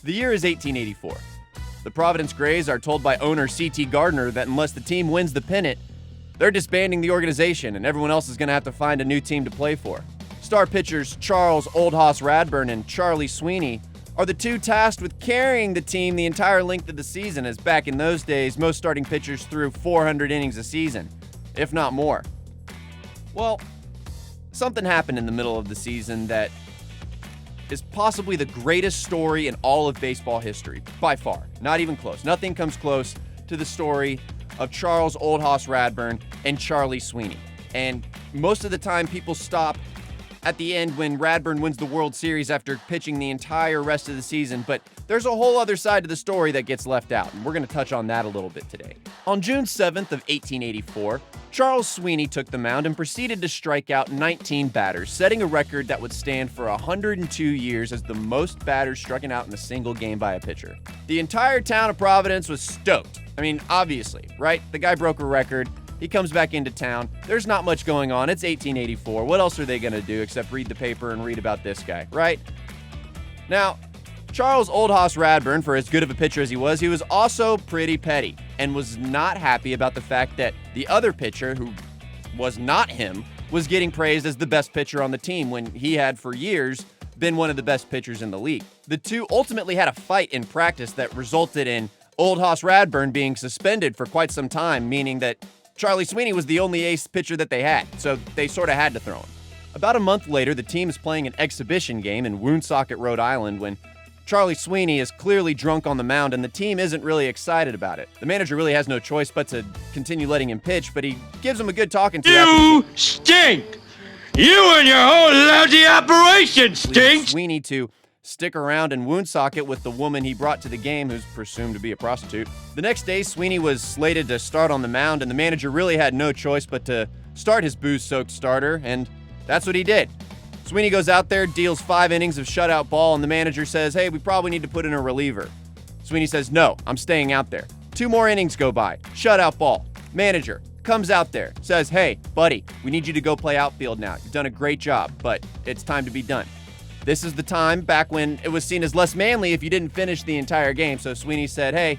The year is 1884. The Providence Grays are told by owner C.T. Gardner that unless the team wins the pennant, they're disbanding the organization and everyone else is going to have to find a new team to play for. Star pitchers Charles Old Hoss Radburn and Charlie Sweeney are the two tasked with carrying the team the entire length of the season, as back in those days, most starting pitchers threw 400 innings a season, if not more. Well, something happened in the middle of the season that is possibly the greatest story in all of baseball history, by far. Not even close. Nothing comes close to the story of Charles Old Hoss Radburn and Charlie Sweeney. And most of the time, people stop at the end when Radburn wins the World Series after pitching the entire rest of the season, but there's a whole other side to the story that gets left out, and we're going to touch on that a little bit today. On June 7th of 1884, Charles Sweeney took the mound and proceeded to strike out 19 batters, setting a record that would stand for 102 years as the most batters stricken out in a single game by a pitcher. The entire town of Providence was stoked. I mean, obviously, right? The guy broke a record. He comes back into town. There's not much going on. It's 1884. What else are they going to do except read the paper and read about this guy, right? Now, Charles Old Hoss Radburn, for as good of a pitcher as he was also pretty petty and was not happy about the fact that the other pitcher, who was not him, was getting praised as the best pitcher on the team when he had for years been one of the best pitchers in the league. The two ultimately had a fight in practice that resulted in Old Hoss Radburn being suspended for quite some time, meaning that Charlie Sweeney was the only ace pitcher that they had, so they sort of had to throw him. About a month later, the team is playing an exhibition game in Woonsocket, Rhode Island, when Charlie Sweeney is clearly drunk on the mound and the team isn't really excited about it. The manager really has no choice but to continue letting him pitch, but he gives him a good talking to. You stink! You and your whole lousy operation stinks! Sweeney to stick around in Woonsocket with the woman he brought to the game, who's presumed to be a prostitute. The next day, Sweeney was slated to start on the mound, and the manager really had no choice but to start his booze-soaked starter, and that's what he did. Sweeney goes out there, deals 5 innings of shutout ball, and the manager says, hey, we probably need to put in a reliever. Sweeney says, no, I'm staying out there. 2 more innings go by, shutout ball. Manager comes out there, says, hey, buddy, we need you to go play outfield now. You've done a great job, but it's time to be done. This is the time back when it was seen as less manly if you didn't finish the entire game, so Sweeney said, hey,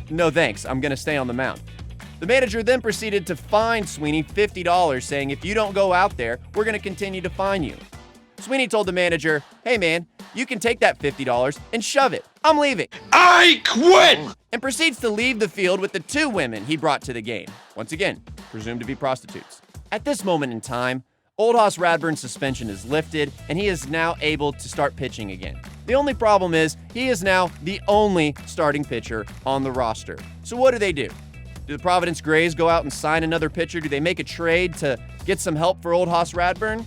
no thanks, I'm going to stay on the mound. The manager then proceeded to fine Sweeney $50, saying, if you don't go out there, we're going to continue to fine you. Sweeney told the manager, hey man, you can take that $50 and shove it. I'm leaving. I quit! And proceeds to leave the field with the 2 women he brought to the game. Once again, presumed to be prostitutes. At this moment in time, Old Hoss Radburn's suspension is lifted, and he is now able to start pitching again. The only problem is, he is now the only starting pitcher on the roster. So what do? Do the Providence Grays go out and sign another pitcher? Do they make a trade to get some help for Old Hoss Radburn?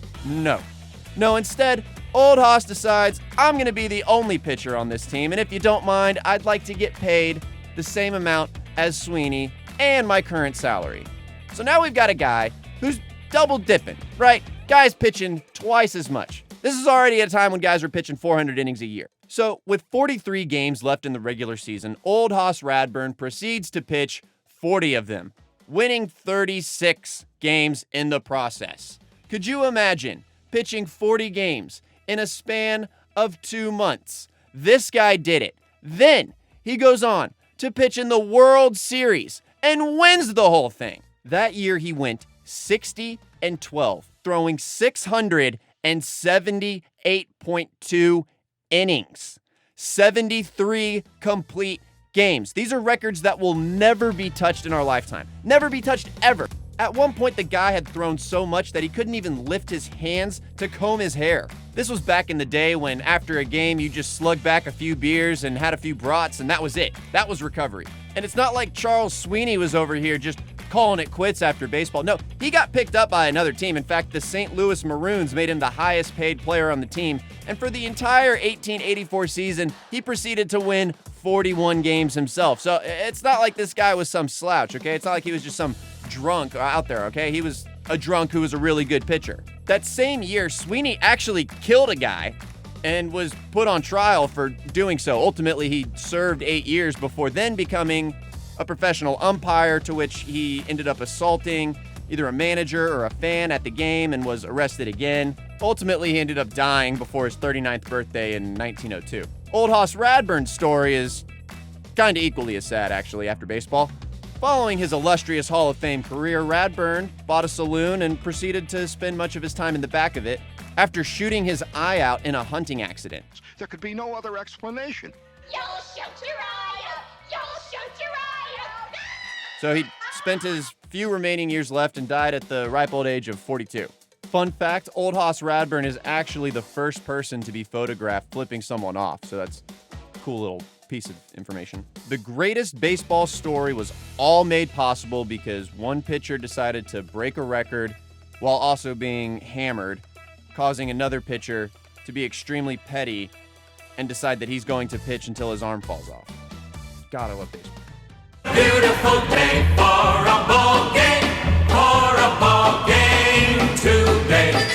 No, instead, Old Hoss decides, I'm going to be the only pitcher on this team, and if you don't mind, I'd like to get paid the same amount as Sweeney and my current salary. So now we've got a guy who's double dipping, right? Guys pitching twice as much. This is already at a time when guys are pitching 400 innings a year. So with 43 games left in the regular season, Old Hoss Radburn proceeds to pitch 40 of them, winning 36 games in the process. Could you imagine pitching 40 games in a span of 2 months? This guy did it. Then he goes on to pitch in the World Series and wins the whole thing. That year he went 60-12, throwing 678.2 innings, 73 complete games. These are records that will never be touched in our lifetime. Never be touched ever. At one point, the guy had thrown so much that he couldn't even lift his hands to comb his hair. This was back in the day when after a game, you just slugged back a few beers and had a few brats, and that was it. That was recovery. And it's not like Charles Sweeney was over here just calling it quits after baseball. No, he got picked up by another team. In fact, the St. Louis Maroons made him the highest paid player on the team. And for the entire 1884 season, he proceeded to win 41 games himself. So it's not like this guy was some slouch, okay? It's not like he was just some drunk out there, okay? He was a drunk who was a really good pitcher. That same year, Sweeney actually killed a guy and was put on trial for doing so. Ultimately, he served 8 years before then becoming a professional umpire, to which he ended up assaulting either a manager or a fan at the game and was arrested again. Ultimately, he ended up dying before his 39th birthday in 1902. Old Hoss Radburn's story is kind of equally as sad, actually, after baseball. Following his illustrious Hall of Fame career, Radburn bought a saloon and proceeded to spend much of his time in the back of it after shooting his eye out in a hunting accident. There could be no other explanation. You'll shoot your eye out! You'll shoot your eye out! So he spent his few remaining years left and died at the ripe old age of 42. Fun fact, Old Hoss Radburn is actually the first person to be photographed flipping someone off, so that's a cool little piece of information. The greatest baseball story was all made possible because one pitcher decided to break a record while also being hammered, causing another pitcher to be extremely petty and decide that he's going to pitch until his arm falls off. God, I love baseball. Beautiful day for a ball game, for a ball game today.